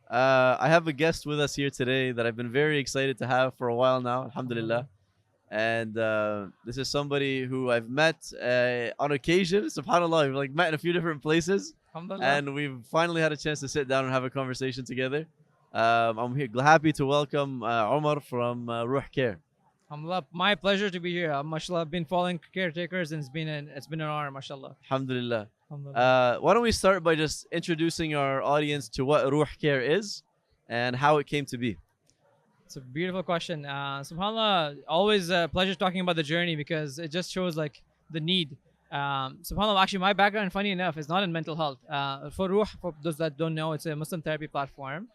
I have a guest with us here today that I've been very excited to have for a while now, alhamdulillah. And this is somebody who I've met on occasion, subhanAllah. We've like met in a few different places, Alhamdulillah. and we've finally had a chance to sit down and have a conversation together. I'm here, happy to welcome Omar from Ruh Care. Alhamdulillah. My pleasure to be here. Mashallah, I've been following Caretakers and it's been an honor, mashallah. Alhamdulillah. Alhamdulillah. Why don't we start by just introducing our audience to what Ruh Care is and how it came to be? It's a beautiful question. SubhanAllah, always a pleasure talking about the journey because it just shows like the need. SubhanAllah, actually my background, funny enough, is not in mental health. For Ruh, for those that don't know, it's a Muslim therapy platform.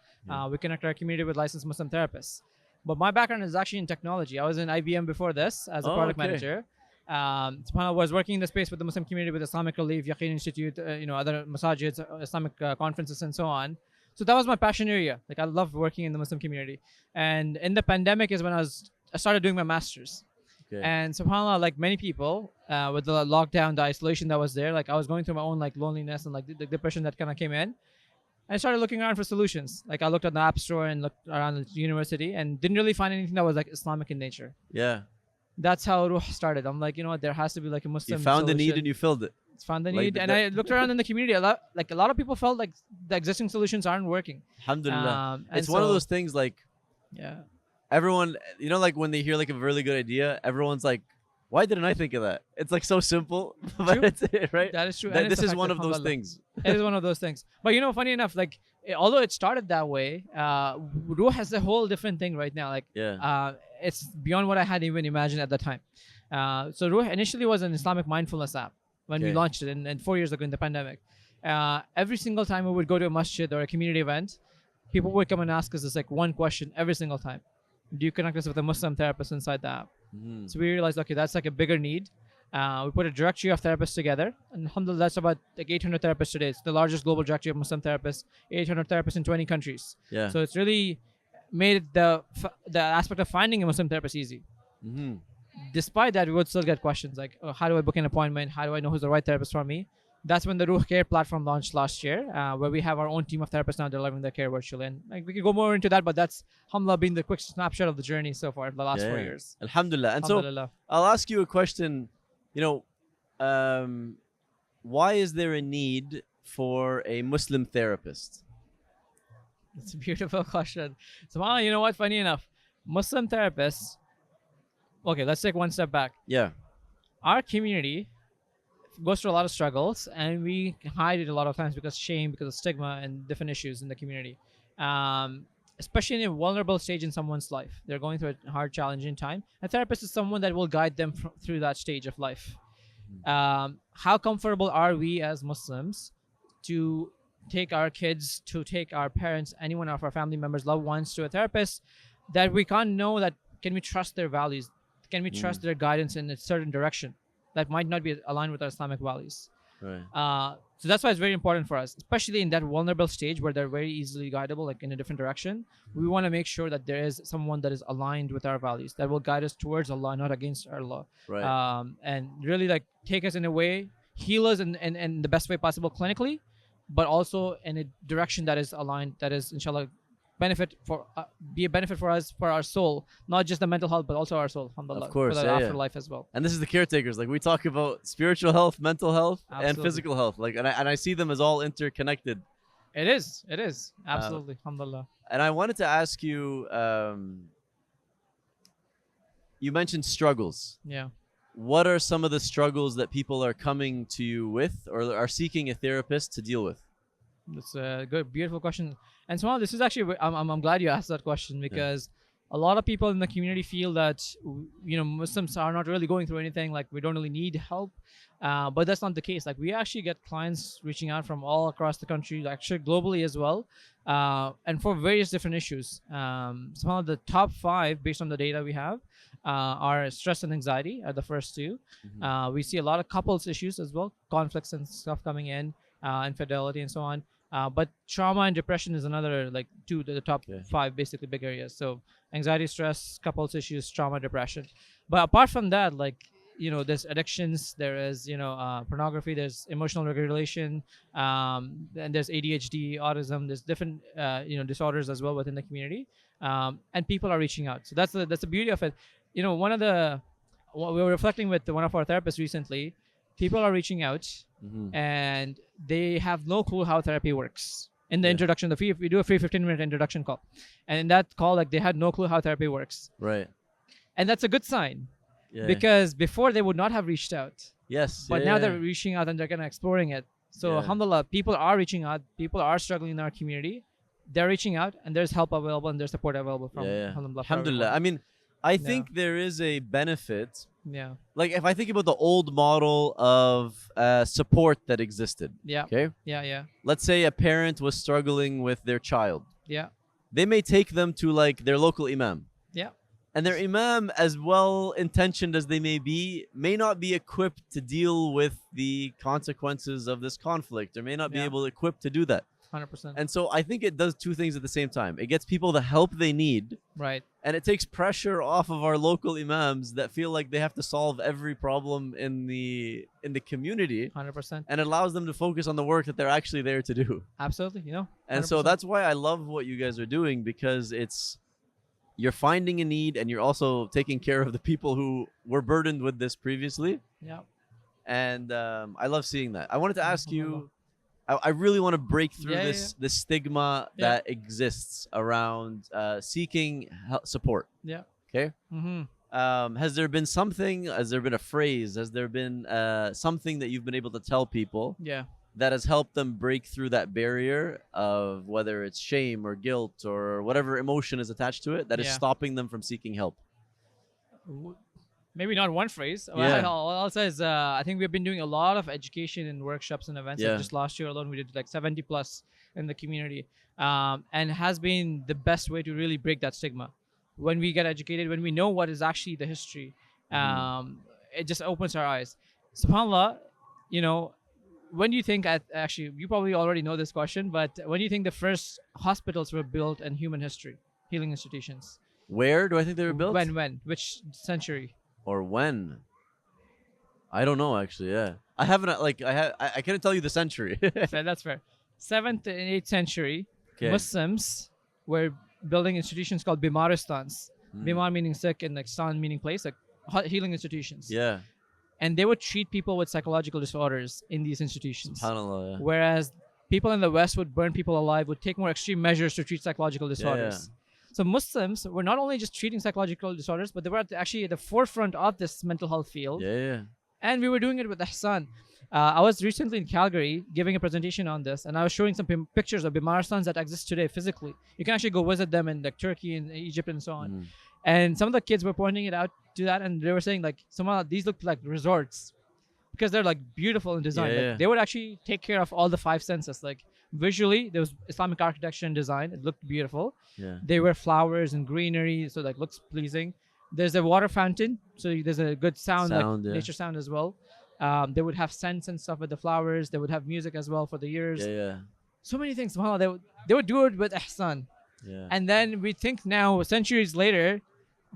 We connect our community with licensed Muslim therapists. But my background is actually in technology. I was in IBM before this as a product manager. SubhanAllah, was working in the space with the Muslim community with Islamic Relief, Yaqeen Institute, other masajids, Islamic conferences and so on. So that was my passion area. Like I loved working in the Muslim community. And in the pandemic is when I started doing my master's. Okay. And subhanAllah, like many people, with the lockdown, the isolation that was there, like I was going through my own like loneliness and like the depression that kind of came in. I started looking around for solutions. Like I looked at the app store and looked around the university and didn't really find anything that was like Islamic in nature. Yeah. That's how Ruh started. I'm like, there has to be like a Muslim You found solution. the need and you filled it. Found the Like need, and I looked around in the community. A lot of people felt like the existing solutions aren't working. Alhamdulillah. And It's one of so- those things like Yeah, everyone, like when they hear like a really good idea, everyone's like, why didn't I think of that? It's like so simple, but True. it's right. that is true. That and it's this is one effective, of those alhamdulillah. things. It is one of those things. But funny enough, like although it started that way, Ruh has a whole different thing right now. Like Yeah. it's beyond what I had even imagined at the time. So Ruh initially was an Islamic mindfulness app when we Okay. launched it, and 4 years ago in the pandemic. Every single time we would go to a masjid or a community event, people would come and ask us this like one question every single time: do you connect us with a Muslim therapist inside the app? Mhm. So we realized, okay, that's like a bigger need. We put a directory of therapists together, and alhamdulillah, that's about like 800 therapists today. It's the largest global directory of Muslim therapists, 800 therapists in 20 countries. Yeah. So it's really made the aspect of finding a Muslim therapist easy. Mhm. Despite that, we would still get questions like, oh, how do I book an appointment? How do I know who's the right therapist for me? That's when the Ruh Care platform launched last year, where we have our own team of therapists now delivering their care virtually. And like we could go more into that, but that's alhamdulillah been the quick snapshot of the journey so far in the last 4 Yeah. years. Alhamdulillah. And so Alhamdulillah. I'll ask you a question. Why is there a need for a Muslim therapist? It's a beautiful question. So, you know what? Funny enough, Muslim therapists. Okay, let's take one step back. Yeah. Our community goes through a lot of struggles, and we hide it a lot of times because shame, because of stigma, and different issues in the community. Especially in a vulnerable stage in someone's life, they're going through a hard, challenging time. A therapist is someone that will guide them through that stage of life. How comfortable are we as Muslims to take our kids, to take our parents, anyone of our family members, loved ones to a therapist that we can't know that can we trust their values? Can we trust their guidance in a certain direction that might not be aligned with our Islamic values? Right. So that's why it's very important for us, especially in that vulnerable stage where they're very easily guidable, like in a different direction. We want to make sure that there is someone that is aligned with our values, that will guide us towards Allah, not against Allah. Right. And really like take us in a way, heal us in the best way possible clinically, but also in a direction that is aligned, that is inshallah be a benefit for us, for our soul, not just the mental health, but also our soul, alhamdulillah, Of course, for the yeah, yeah. afterlife as well. And this is the caretakers. Like we talk about spiritual health, mental health, and Absolutely. physical health. Like, and I see them as all interconnected. It is absolutely, alhamdulillah. And I wanted to ask you. You mentioned struggles. Yeah. What are some of the struggles that people are coming to you with, or are seeking a therapist to deal with? That's a good, beautiful question. And so this is actually, I'm glad you asked that question because a lot of people in the community feel that, Muslims are not really going through anything. Like we don't really need help. But that's not the case. Like we actually get clients reaching out from all across the country, actually globally as well. And for various different issues. Some of the top 5 based on the data we have are stress and anxiety are the first 2. We see a lot of couples issues as well, conflicts and stuff coming in, infidelity and so on. But trauma and depression is another like 2 to the top 5 basically big areas. So anxiety, stress, couples issues, trauma, depression. But apart from that, like there's addictions, there is pornography, there's emotional regulation, and there's ADHD, autism, there's different disorders as well within the community, and people are reaching out. So that's the beauty of it. One of the what we were reflecting with one of our therapists recently, people are reaching out Mm-hmm. and they have no clue how therapy works. In the Yeah. introduction, we do a free 15-minute introduction call, and in that call, like, they had no clue how therapy works, Right. and that's a good sign, Yeah. because before they would not have reached out, Yes. but yeah, now yeah. they're reaching out and they're kind of exploring it. So Yeah. alhamdulillah, people are reaching out, people are struggling in our community, they're reaching out, and there's help available and there's support available from Yeah. alhamdulillah, for Alhamdulillah. I everyone. mean, I think there is a benefit. Yeah, Like if I think about the old model of support that existed. yeah, Okay. yeah, Let's say a parent was struggling with their child. yeah, They may take them to like their local imam. yeah, And their imam, as well intentioned as they may not be equipped to deal with the consequences of this conflict, or may not be Yeah. able equipped to do that. 100%. And so I think it does two things at the same time. It gets people the help they need, Right. and it takes pressure off of our local imams that feel like they have to solve every problem in the community, 100%. and it allows them to focus on the work that they're actually there to do. Absolutely. And so 100%. that's why I love what you guys are doing, because you're finding a need and you're also taking care of the people who were burdened with this previously. Yeah. And I love seeing that. I wanted to ask you, I really want to break through Yeah, this stigma Yeah. that exists around seeking support. Yeah. Okay. Mm-hmm. Has there been something? Has there been a phrase? Has there been something that you've been able to tell people Yeah. that has helped them break through that barrier of whether it's shame or guilt or whatever emotion is attached to it that is Yeah. stopping them from seeking help? Maybe not one phrase. Yeah. All I'll say is I think we've been doing a lot of education and workshops and events. Like Yeah. just last year alone, we did like 70 plus in the community, and it has been the best way to really break that stigma. When we get educated, when we know what is actually the history, it just opens our eyes. SubhanAllah, when do you think, actually, you probably already know this question, but when do you think the first hospitals were built in human history, healing institutions? Where do I think they were built? When? Which century? Or when? I don't know actually. Yeah, I haven't I couldn't tell you the century. Fair, that's fair. 7th and 8th century, Okay. Muslims were building institutions called Bimaristans. Mm. Bimar meaning sick and like stan meaning place, like healing institutions. Yeah. And they would treat people with psychological disorders in these institutions. SubhanAllah. Yeah. Whereas people in the West would burn people alive, would take more extreme measures to treat psychological disorders. So Muslims were not only just treating psychological disorders, but they were actually at the forefront of this mental health field. Yeah. And we were doing it with ihsan. I was recently in Calgary giving a presentation on this, and I was showing some pictures of Bimaristans that exist today physically. You can actually go visit them in like Turkey and Egypt and so on. Mm. And some of the kids were pointing it out to that, and they were saying like some of these look like resorts because they're like beautiful in design. Yeah, Like, yeah. they would actually take care of all the 5 senses. Like visually, there was Islamic architecture and design. It looked beautiful. Yeah. There were flowers and greenery, so like looks pleasing. There's a water fountain, so there's a good sound like Yeah. nature sound as well. They would have scents and stuff with the flowers. They would have music as well for the ears. Yeah. So many things. SubhanAllah, they would do it with ihsan. Yeah. And then we think now, centuries later,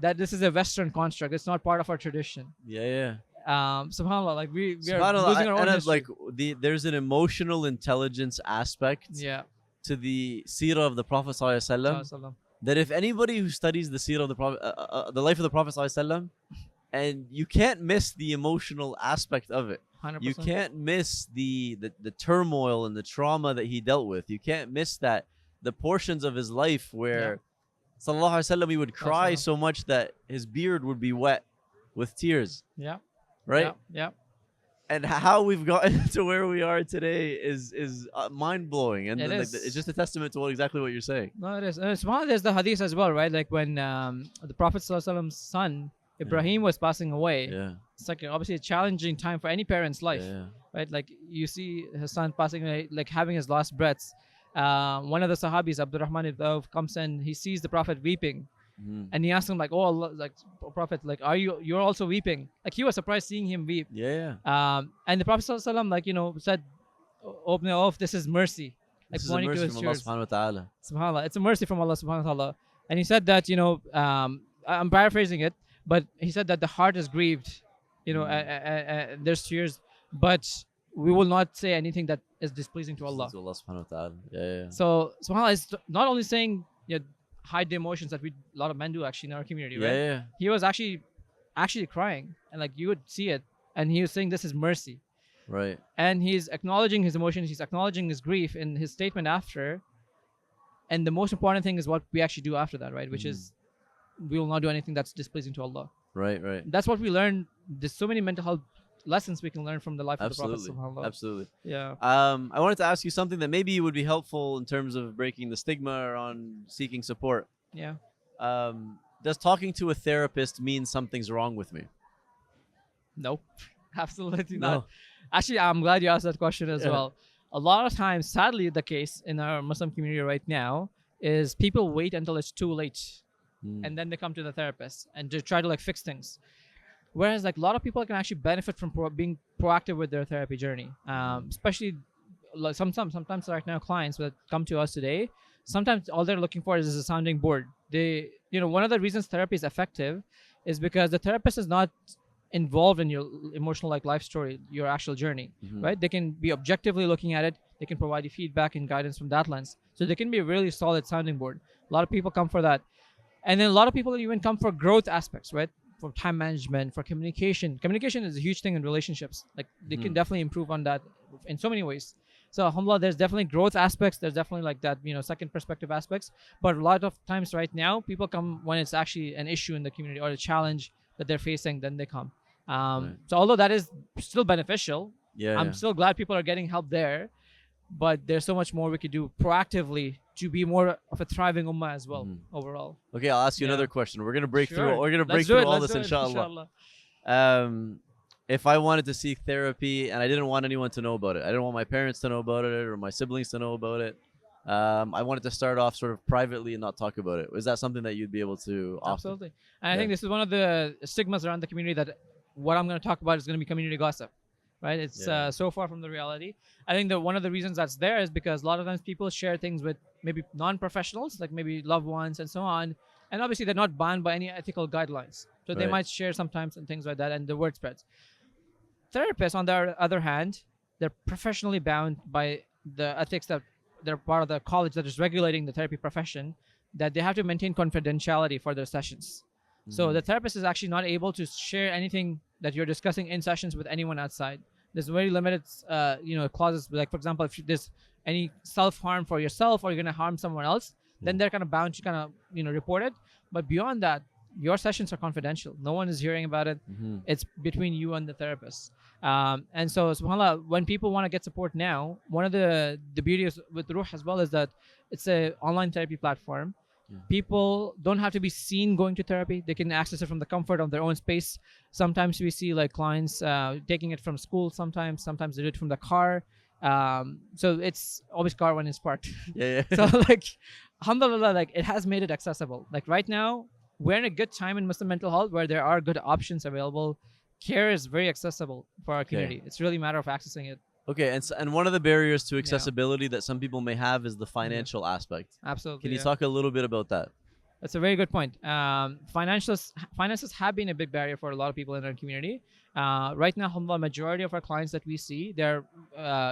that this is a Western construct. It's not part of our tradition. Yeah. SubhanAllah, like we are SubhanAllah, losing our own and history. there's an emotional intelligence aspect Yeah. to the seerah of the Prophet ﷺ, Sallallahu that if anybody who studies the seerah of the Prophet, the life of the Prophet ﷺ, and you can't miss the emotional aspect of it. 100%. You can't miss the turmoil and the trauma that he dealt with. You can't miss the portions of his life where Sallallahu Alaihi Wasallam, he would cry Sallallahu. so much that his beard would be wet with tears, Yeah. right? Yeah. And how we've gotten to where we are today is mind blowing, and It like, is. it's just a testament to exactly what you're saying. No, it is. SubhanAllah, there's the hadith as well, right? Like when the Prophet Prophet's son, Ibrahim, was passing away. Yeah, It's like obviously a challenging time for any parent's life. yeah, Right? Like you see his son passing away, like having his last breaths. One of the Sahabis, Abdurrahman ibn Auf, comes in. He sees the Prophet weeping, Mhm. and he asks him like, "Oh, Allah, like Prophet, like you're also weeping?" Like he was surprised seeing him weep. yeah. And the Prophet ﷺ, like said, "Oh, Ibn Auf, this is mercy." Like This is a pointing to mercy his from Allah tears. Subhanahu wa Taala. SubhanAllah, it's a mercy from Allah Subhanahu wa Taala. And he said that I'm paraphrasing it, but he said that the heart is grieved there's tears, but we will not say anything that is displeasing to Allah. To Allah subhanahu wa ta'ala. Yeah. So subhanAllah is not only saying hide the emotions that a lot of men do actually in our community, right? Yeah. He was actually crying, and like you would see it, and he was saying this is mercy, Right. and he's acknowledging his emotions, he's acknowledging his grief in his statement after. And the most important thing is what we actually do after that, right? Which is we will not do anything that's displeasing to Allah. Right. That's what we learn. There's so many mental health lessons we can learn from the life of the Prophet. SubhanAllah. Absolutely. Yeah. I wanted to ask you something that maybe would be helpful in terms of breaking the stigma on seeking support. Yeah. Does talking to a therapist mean something's wrong with me? No, absolutely No. not. Actually, I'm glad you asked that question as well. A lot of times, sadly, the case in our Muslim community right now is people wait until it's too late, and then they come to the therapist and to try to like fix things. Whereas like a lot of people can actually benefit from being proactive with their therapy journey, especially like sometimes right now clients that come to us today, sometimes all they're looking for is a sounding board. They, one of the reasons therapy is effective is because the therapist is not involved in your emotional like life story, your actual journey, right? They can be objectively looking at it. They can provide you feedback and guidance from that lens. So they can be a really solid sounding board. A lot of people come for that. And then a lot of people even come for growth aspects, right? For time management, for communication. Communication is a huge thing in relationships. Like they can definitely improve on that in so many ways. So alhamdulillah, there's definitely growth aspects. There's definitely like that, second perspective aspects. But a lot of times right now, people come when it's actually an issue in the community or a challenge that they're facing, then they come. So although that is still beneficial, I'm still glad people are getting help there. But there's so much more we could do proactively to be more of a thriving ummah as well overall. Okay, I'll ask you another question. We're gonna break through. We're gonna break Let's do through it, all let's this, do it, inshallah. If I wanted to seek therapy and I didn't want anyone to know about it, I didn't want my parents to know about it or my siblings to know about it. I wanted to start off sort of privately and not talk about it. Is that something that you'd be able to offer? Absolutely. And I think this is one of the stigmas around the community, that what I'm going to talk about is going to be community gossip, right? It's so far from the reality. I think that one of the reasons that's there is because a lot of times people share things with maybe non-professionals, like maybe loved ones and so on. And obviously they're not bound by any ethical guidelines. So they might share sometimes and things like that, and the word spreads. Therapists, on the other hand, they're professionally bound by the ethics that they're part of the college that is regulating the therapy profession, that they have to maintain confidentiality for their sessions. So the therapist is actually not able to share anything that you're discussing in sessions with anyone outside. There's very limited, clauses. Like for example, if there's any self-harm for yourself or you're gonna harm someone else, then they're kind of bound to kind of report it. But beyond that, your sessions are confidential. No one is hearing about it. It's between you and the therapist. And so, subhanAllah, when people want to get support now, one of the beauties with Ruh as well is that it's an online therapy platform. People don't have to be seen going to therapy. They can access it from the comfort of their own space. Sometimes we see like clients taking it from school. Sometimes they do it from the car. So it's always car when it's parked. So like, alhamdulillah, like it has made it accessible. Like right now, we're in a good time in Muslim mental health where there are good options available. Care is very accessible for our community. It's really a matter of accessing it. Okay, and one of the barriers to accessibility that some people may have is the financial aspect. Absolutely. Can you talk a little bit about that? That's a very good point. Finances have been a big barrier for a lot of people in our community. Right now, alhamdulillah, majority of our clients that we see, they're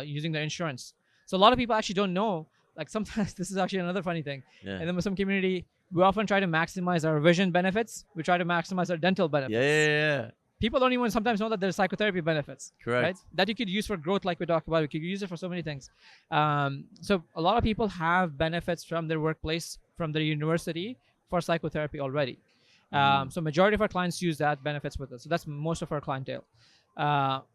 using their insurance. So a lot of people actually don't know. Like sometimes this is actually another funny thing. In the Muslim community, we often try to maximize our vision benefits. We try to maximize our dental benefits. People don't even sometimes know that there's psychotherapy benefits. Correct. Right? That you could use for growth, like we talked about. We could use it for so many things. So a lot of people have benefits from their workplace, from their university for psychotherapy already. So majority of our clients use that benefits with us. So that's most of our clientele.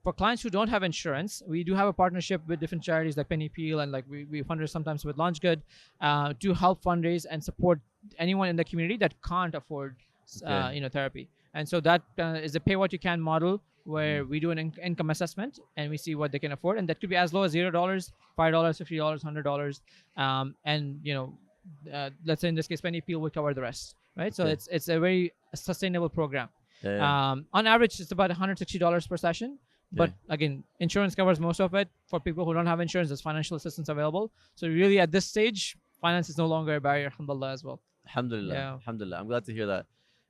For clients who don't have insurance, we do have a partnership with different charities like Penny Peel, and like we fundraise sometimes with Launch Good to help fundraise and support anyone in the community that can't afford therapy. And so that is a pay what you can model where we do an income assessment and we see what they can afford, and that could be as low as $0, $5, $50, $100, and let's say in this case Penny Peel would cover the rest, right? So it's a very sustainable program. On average, it's about $160 per session. But again, insurance covers most of it. For people who don't have insurance, there's financial assistance available. So really, at this stage, finance is no longer a barrier, alhamdulillah, as well. Alhamdulillah. Alhamdulillah. I'm glad to hear that.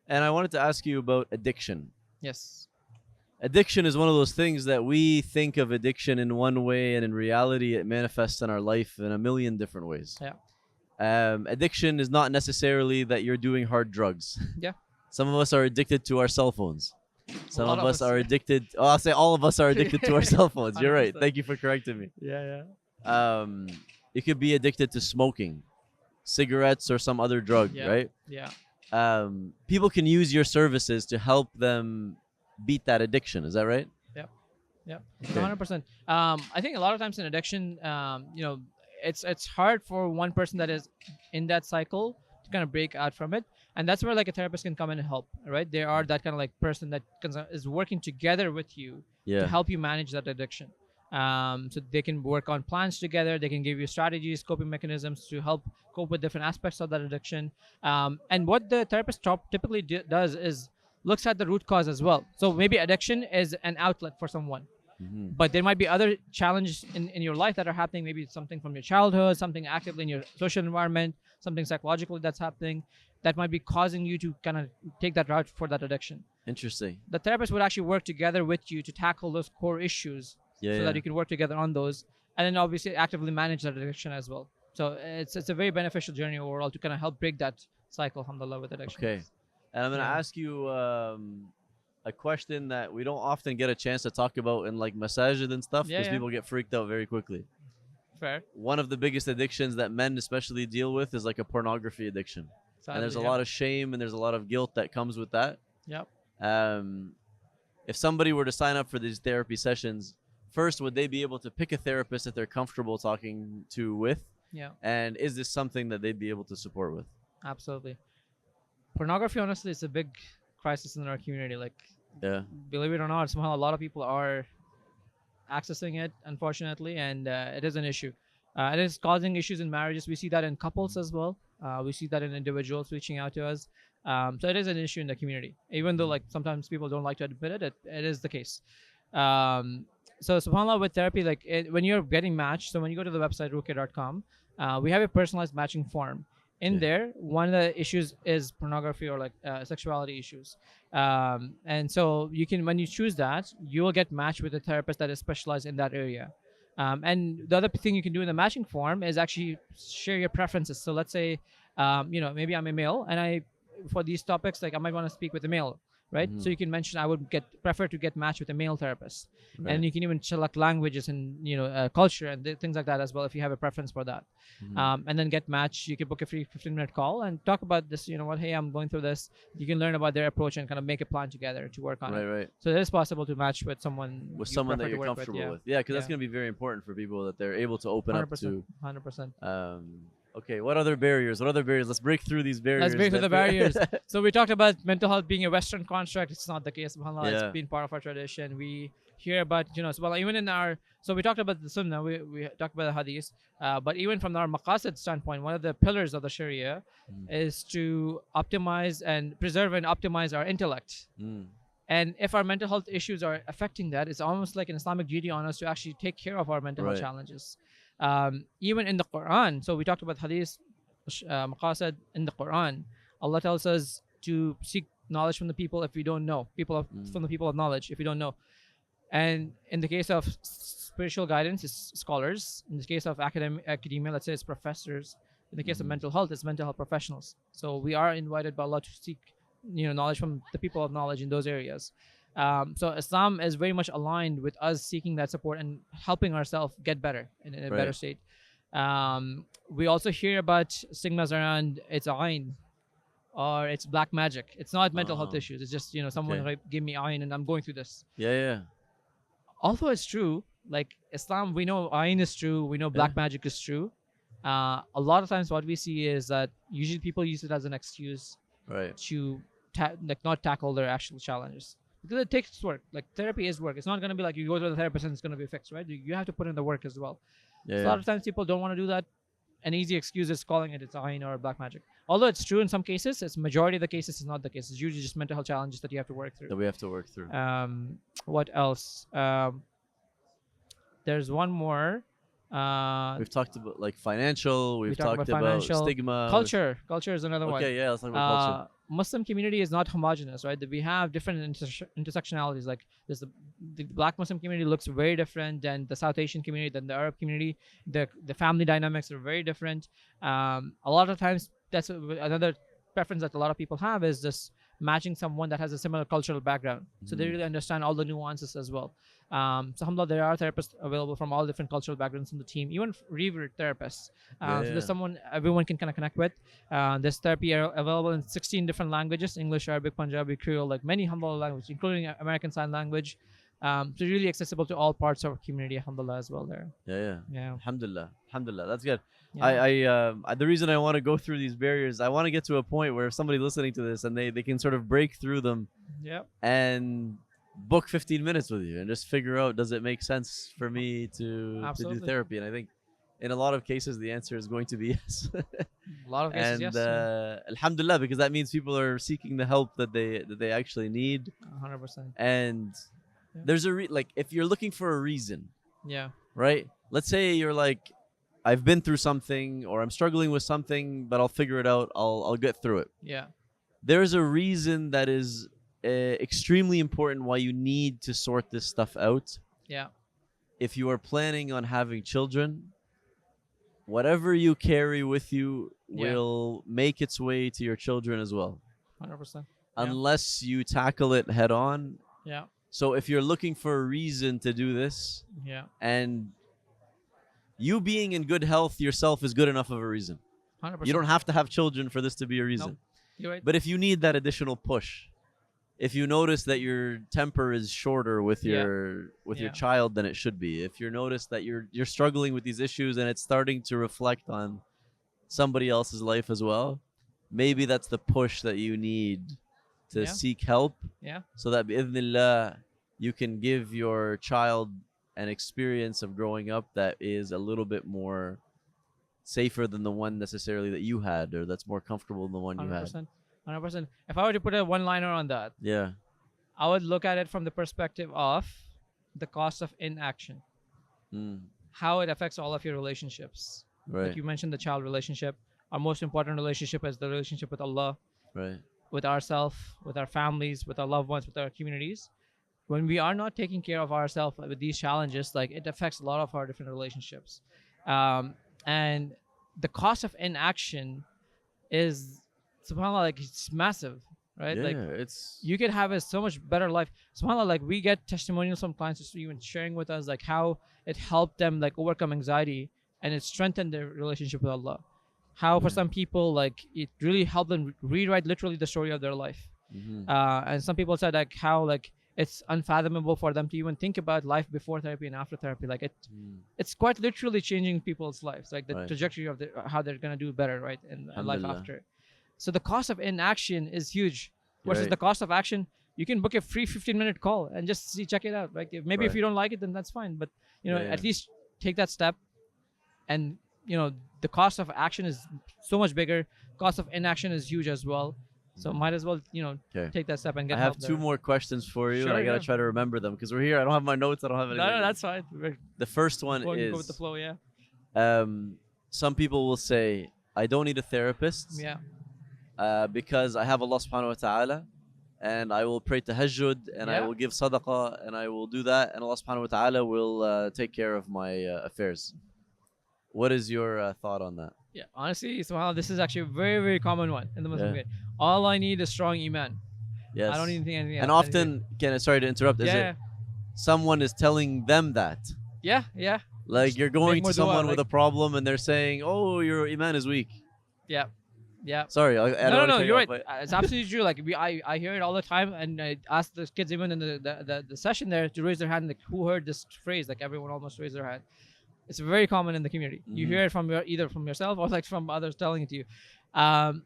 And I wanted to ask you about addiction. Yes. Addiction is one of those things that we think of addiction in one way, and in reality, it manifests in our life in a million different ways. Yeah. Addiction is not necessarily that you're doing hard drugs. Yeah. Some of us are addicted to our cell phones. A Some lot of of us us. are addicted. Oh, I'll say all of us are addicted to our cell phones. You're right. 100%. Thank you for correcting me. Yeah. You could be addicted to smoking, cigarettes, or some other drug, Yeah. right? Yeah. People can use your services to help them beat that addiction. Is that right? Yeah, Okay. 100%. I think a lot of times in addiction, it's hard for one person that is in that cycle to kind of break out from it, and that's where like a therapist can come in and help. Right? They are that kind of like person that is working together with you to Yeah. help you manage that addiction. So they can work on plans together. They can give you strategies, coping mechanisms to help cope with different aspects of that addiction. And what the therapist typically does is looks at the root cause as well. So maybe addiction is an outlet for someone, Hmm. but there might be other challenges in your life that are happening. Maybe something from your childhood, something actively in your social environment, something psychologically that's happening that might be causing you to kind of take that route for that addiction. Interesting. The therapist would actually work together with you to tackle those core issues Yeah. so Yeah. that you can work together on those, and then obviously actively manage that addiction as well. So it's a very beneficial journey overall to kind of help break that cycle, alhamdulillah, with addiction. Okay. And I'm gonna Yeah. ask you a question that we don't often get a chance to talk about in like masajid and stuff, Yeah, because yeah. people get freaked out very quickly. Fair. One of the biggest addictions that men especially deal with is like a pornography addiction. And there's a Sadly, lot of shame and there's a lot of guilt that comes with that. Yep. Um, if somebody were to sign up for these therapy sessions, first, would they be able to pick a therapist that they're comfortable talking to with? Yeah. And is this something that they'd be able to support with? Absolutely. Pornography, honestly, is a big crisis in our community. Like, Yeah. believe it or not, somehow a lot of people are accessing it, unfortunately, and it is an issue. It is causing issues in marriages. We see that in couples as well. We see that in individuals reaching out to us. So it is an issue in the community, even though like sometimes people don't like to admit it. It is the case. So subhanallah, with therapy, like when you're getting matched, so when you go to the website ruhcare.com, we have a personalized matching form. In Okay. there, one of the issues is pornography or like sexuality issues. And so you can, when you choose that, you will get matched with a therapist that is specialized in that area. And the other thing you can do in the matching form is actually share your preferences. So let's say, maybe I'm a male, and for these topics, like I might want to speak with a male, right? Mhm. So you can mention I would prefer to get matched with a male therapist, Right. and you can even select languages and culture and things like that as well if you have a preference for that. Mhm. And then get matched. You can book a free 15-minute call and talk about this. Hey, I'm going through this. You can learn about their approach and kind of make a plan together to work on Right, it. right. So it is possible to match with someone With you someone prefer that to you're work comfortable with. Yeah. Yeah, because that's Yeah. going to be very important for people that they're able to open up 100%. to. 100%. Okay, what other barriers? What other barriers? Let's break through these barriers. Let's break through the that- barriers. So we talked about mental health being a Western construct. It's not the case, subhanAllah. Yeah. It's been part of our tradition. We hear about, even in so we talked about the Sunnah, we talked about the Hadith, but even from our maqasid standpoint, one of the pillars of the Sharia is to optimize and preserve and optimize our intellect. Mm. And if our mental health issues are affecting that, it's almost like an Islamic duty on us to actually take care of our mental health Right. challenges. Even in the Quran, so we talked about hadith, maqasid in the Quran. Allah tells us to seek knowledge from the people if we don't know. From the people of knowledge if we don't know. And in the case of spiritual guidance, it's scholars. In the case of academia, let's say it's professors. In the case of mental health, it's mental health professionals. So we are invited by Allah to seek, knowledge from the people of knowledge in those areas. So Islam is very much aligned with us seeking that support and helping ourselves get better in a better Right. state. We also hear about stigmas around it's ayn or it's black magic. It's not mental health Oh, issues. It's just someone okay. like, give me ayn and I'm going through this. Yeah, yeah. Although it's true, like Islam, we know ayn is true, we know black Yeah. magic is true. A lot of times what we see is that usually people use it as an excuse Right. to not tackle their actual challenges, because it takes work. Like therapy is work. It's not going to be like you go to the therapist and it's going to be fixed, right? You have to put in the work as well. Yeah. So a Yeah. lot of times people don't want to do that. An easy excuse is calling it's ayn or black magic. Although it's true in some cases, it's majority of the cases is not the case. It's usually just mental health challenges that you have to work That through. we have to work through. What else? There's one more. We've talked about like financial. We We've talk about talked about financial, stigma. culture is another one. Okay, yeah, let's talk about culture. Muslim community is not homogenous, right? That we have different intersectionalities. Like the Black Muslim community looks very different than the South Asian community, than the Arab community. The family dynamics are very different. A lot of times, that's another preference that a lot of people have, is just matching someone that has a similar cultural background, so they really understand all the nuances as well. So alhamdulillah, there are therapists available from all different cultural backgrounds in the team, even revert therapists. Yeah, So there's yeah. someone everyone can kind of connect with. There's therapy available in 16 different languages: English, Arabic, Punjabi, Creole, like many alhamdulillah languages, including American Sign Language. So really accessible to all parts of our community, alhamdulillah, as well there. Yeah. Yeah. Alhamdulillah. Alhamdulillah. That's good. Yeah. The reason I want to go through these barriers, I want to get to a point where if somebody listening to this and they can sort of break through them Yep. and book 15 minutes with you and just figure out, does it make sense for me to do Absolutely. therapy? And I think in a lot of cases the answer is going to be yes. A lot of cases, And yes. Yeah. alhamdulillah, because that means people are seeking the help that they actually need. 100%. And Yeah. there's like if you're looking for a reason, Yeah. right? Let's say you're like, I've been through something or I'm struggling with something, but I'll figure it out. I'll get through it. Yeah. There's a reason that is extremely important why you need to sort this stuff out. Yeah. If you are planning on having children, whatever you carry with you Yeah. will make its way to your children as well, 100%. Yeah. unless you tackle it head on. Yeah. So if you're looking for a reason to do this, Yeah. and you being in good health yourself is good enough of a reason. 100%. You don't have to have children for this to be a reason. Nope. You're right. But if you need that additional push, if you notice that your temper is shorter with Yeah. your Yeah. child than it should be, if you notice that you're struggling with these issues and it's starting to reflect on somebody else's life as well, maybe that's the push that you need to Yeah. seek help, Yeah. so that bi'idhnillah you can give your child an experience of growing up that is a little bit more safer than the one necessarily that you had, or that's more comfortable than the one you had. 100%. 100%. If I were to put a one-liner on that, Yeah. I would look at it from the perspective of the cost of inaction, Mm, how it affects all of your relationships. right. Like you mentioned, the child relationship. Our most important relationship is the relationship with Allah, Right. with ourselves, with our families, with our loved ones, with our communities. When we are not taking care of ourselves with these challenges, like it affects a lot of our different relationships. And the cost of inaction is, subhanAllah, like it's massive, right? Yeah, Like it's you could have a so much better life. SubhanAllah, like we get testimonials from clients just even sharing with us like how it helped them like overcome anxiety and it strengthened their relationship with Allah. How for some people like it really helped them rewrite literally the story of their life. mhm. And some people said like how like it's unfathomable for them to even think about life before therapy and after therapy. Like it's quite literally changing people's lives, like the Right. trajectory of how they're gonna do better, right, in life Alhamdulillah. after. So the cost of inaction is huge versus Right. the cost of action. You can book a free 15-minute call and just check it out. Like maybe if Right. you don't like it, then that's fine. But you know, Yeah, at yeah. least take that step. And you know, the cost of action is so much bigger. Cost of inaction is huge as well. So might as well, you know, 'Kay. take that step and I get have help two there. more questions for you, and Sure, I gotta yeah. try to remember them because we're here. I don't have my notes. I don't have anything. No, that's fine. We're The first one going to is go with the flow, yeah. some people will say, I don't need a therapist Yeah. because I have Allah subhanahu wa ta'ala, and I will pray tahajjud, and I Yeah. will give sadaqah, and I will do that, and Allah subhanahu wa ta'ala will take care of my affairs. What is your thought on that? Yeah. Honestly, somehow this is actually a very, very common one in the Muslim Yeah. community. All I need is strong iman. Yes. I don't need anything And else. often, sorry to interrupt, is Yeah. it someone is telling them that? Yeah. Yeah. Like Just you're going make more to someone dua, with a problem and they're saying, "Oh, your iman is weak." Yeah. Yeah. Sorry, I don't No, wanna no, cut you you're off, right. but- It's absolutely true. Like I hear it all the time, and I ask the kids even in the session there to raise their hand. Like who heard this phrase? Like everyone almost raised their hand. It's very common in the community. You Mhm. hear it from either from yourself or like from others telling it to you.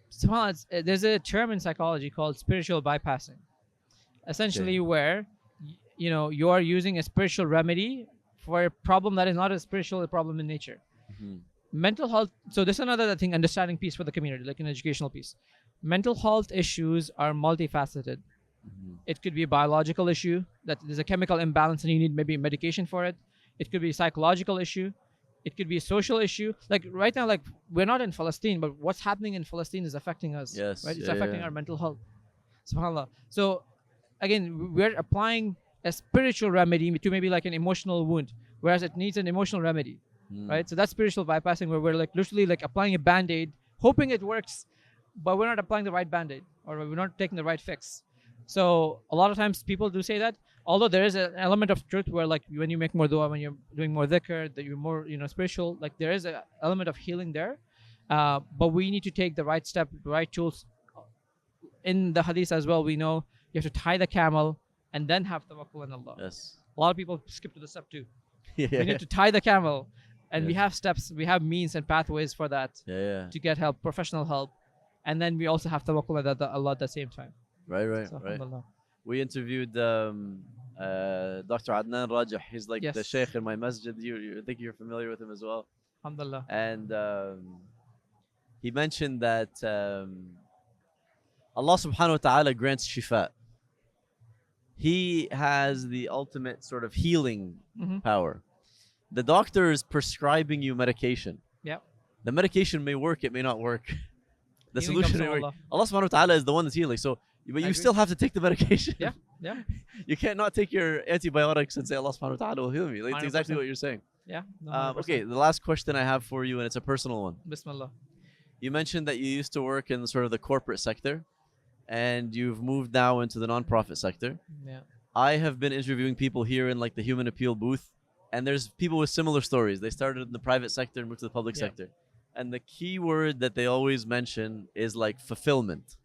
Somehow there's a term in psychology called spiritual bypassing. Essentially, where you know you are using a spiritual remedy for a problem that is not a spiritual problem in nature. Mhm. Mental health. So this is another thing, understanding piece for the community, like an educational piece. Mental health issues are multifaceted. Mhm. It could be a biological issue that there's a chemical imbalance and you need maybe medication for it. It could be a psychological issue. It could be a social issue. Like right now, like we're not in Palestine, but what's happening in Palestine is affecting us. Yes, Right? It's yeah, affecting yeah. our mental health. Subhanallah. So again, we're applying a spiritual remedy to maybe like an emotional wound, whereas it needs an emotional remedy, right? So that's spiritual bypassing, where we're like literally like applying a band-aid, hoping it works, but we're not applying the right band-aid, or we're not taking the right fix. So a lot of times people do say that, although there is an element of truth where like when you make more dua, when you're doing more dhikr, that you're more spiritual, like there is an element of healing there. But we need to take the right step, the right tools. In the hadith as well, we know you have to tie the camel and then have tawakkul on Allah. Yes. A lot of people skip to the step two. Yeah. We need to tie the camel, and we Yeah. have steps, we have means and pathways for that Yeah. to get help, professional help, and then we also have tawakkul on Allah at the same time. Right. So, Right. alhamdulillah. We interviewed Dr. Adnan Rajah. He's like the Yes. sheikh in my masjid. I think you're familiar with him as well. Alhamdulillah. And he mentioned that Allah subhanahu wa ta'ala grants shifa. He has the ultimate sort of healing Mm-hmm. power. The doctor is prescribing you medication. Yeah. The medication may work, it may not work. The Healing solution comes may from work. Allah. Allah subhanahu wa ta'ala is the one that's healing. So, but you agree. still have to take the medication. Yeah. Yeah. You can't not take your antibiotics and say Allah subhanahu wa ta'ala will heal me. That's exactly 100%. what you're saying. Yeah. No, Okay, 100%. the last question I have for you, and it's a personal one. Bismillah. You mentioned that you used to work in sort of the corporate sector, and you've moved now into the non-profit sector. Yeah. I have been interviewing people here in like the human appeal booth, and there's people with similar stories. They started in the private sector and moved to the public Yeah. sector. And the key word that they always mention is like fulfillment.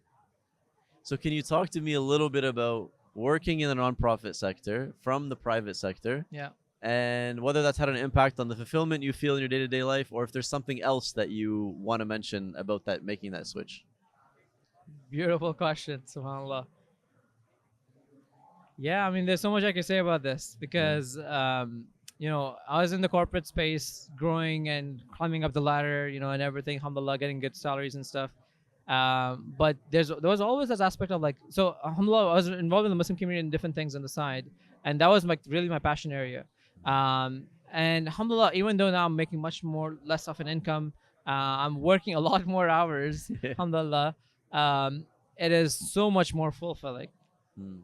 So can you talk to me a little bit about working in the nonprofit sector from the private sector, Yeah. and whether that's had an impact on the fulfillment you feel in your day-to-day life, or if there's something else that you want to mention about that, making that switch? Beautiful question. Subhanallah. Yeah, I mean, there's so much I can say about this because, I was in the corporate space, growing and climbing up the ladder, and everything, alhamdulillah, getting good salaries and stuff. But there was always this aspect of like, so alhamdulillah, I was involved in the Muslim community in different things on the side, and that was like really my passion area. And alhamdulillah, even though now I'm making much more less of an income, I'm working a lot more hours, alhamdulillah. It is so much more fulfilling. Mm.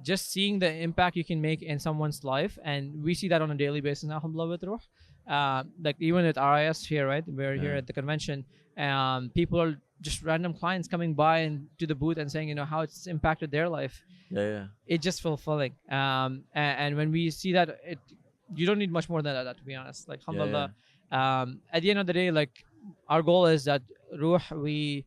Just seeing the impact you can make in someone's life, and we see that on a daily basis now, alhamdulillah, with Ruh. Like even with RIS here, right? We're here Yeah. at the convention. People are just random clients coming by and to the booth and saying, how it's impacted their life. Yeah. It's just fulfilling. And when we see that, you don't need much more than that, to be honest. Like, alhamdulillah. At the end of the day, like our goal is that Ruh, we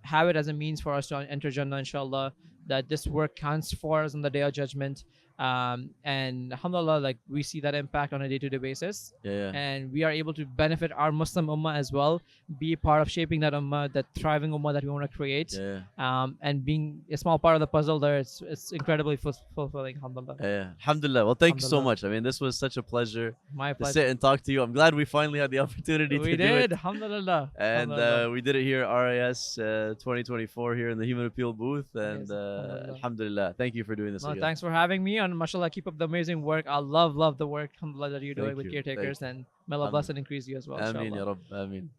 have it as a means for us to enter Jannah, inshallah, that this work counts for us on the day of judgment. And alhamdulillah, like we see that impact on a day-to-day basis, Yeah. and we are able to benefit our Muslim ummah as well, be a part of shaping that ummah, that thriving ummah that we want to create. And being a small part of the puzzle there, it's incredibly fulfilling, alhamdulillah. Alhamdulillah. Well, thank you so Alhamdulillah. much. I mean, this was such a pleasure My to pleasure. sit and talk to you. I'm glad we finally had the opportunity We to do did, it. alhamdulillah. And Alhamdulillah. we did it here, RIS 2024, here in the Human Appeal booth. And Yes, alhamdulillah. alhamdulillah, thank you for doing this No, again. thanks for having me, and mashallah, keep up the amazing work. I love the work, alhamdulillah, that you're doing Thank with you, Caretakers, thank and may Allah bless and increase you as well. Ameen, inshallah. ya Rabb. Ameen.